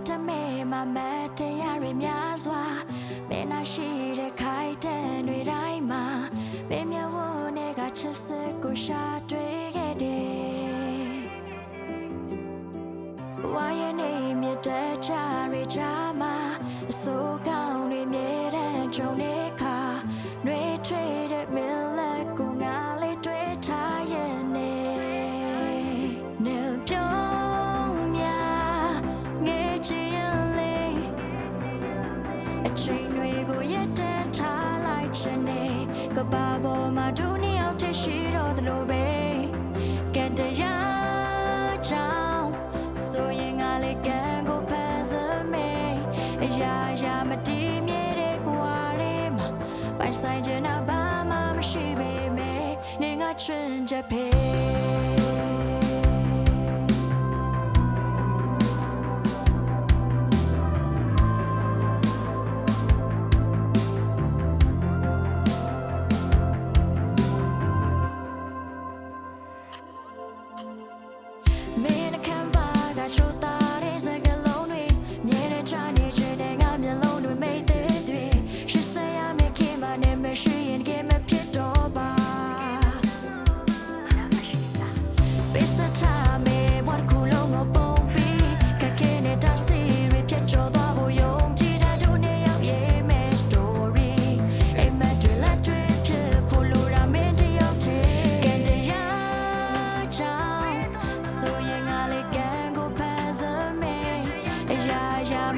တမေမမတ်တရားတွေများစွာမင်းနာရှိတဲ့ခိုင်တဲ့တွေတိုင်းမှာမင်းမျက်ဝန်းတွေကချစ်စစ်ကိုရှာတွေ့ခဲ့တယ်ဝါရဲ့နေမြတ်တဲ့ချာတွေချာမှာအစိုးကောင်းတွေမြဲတဲ့ကြုံနေခါနှွေထွေးတဲ့မင်းလက်ကိုငါလေးတွေ့ထားရဲ့နေနေပြောင်းများငယ်ချင်ရင်လေးအချိန်တွေကိုရက်တန်းထားလိုက်ချင်နေကဘာပေါ်မှာဒုနီအောင်တရှိတော့သလိုပဲကံတရားကြောင့်ဆိုရင်ငါလေးကံကိုပန်းစမေအရာမတည်မြဲတဲ့ဘဝလေးမှာပိုင်ဆိုင်ချင်တာဘာမှမရှိပေမဲ့နေငါချွင်ချက်ဖေ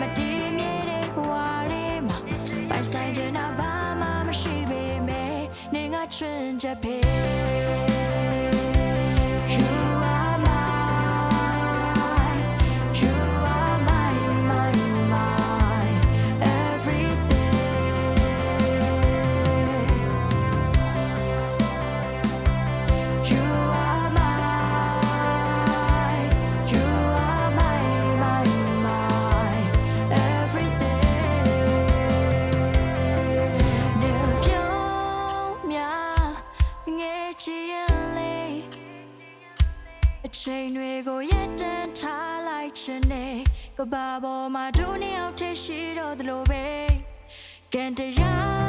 မတည်မြဲတဲ့ဘဝလေးမှာပိုင်ဆိုင်ချင်တာဘာမှမရှိပေမဲ့နေငါချွင်ချက်ဖေ You are mine You are my everything You are mine You are myအချိန်တွေကိုရက်တန်းထားလိုက်ချင်နေကဘာပေါ်မှာဒုနီအောင်ထရှိတော့သလိုပဲကံတရား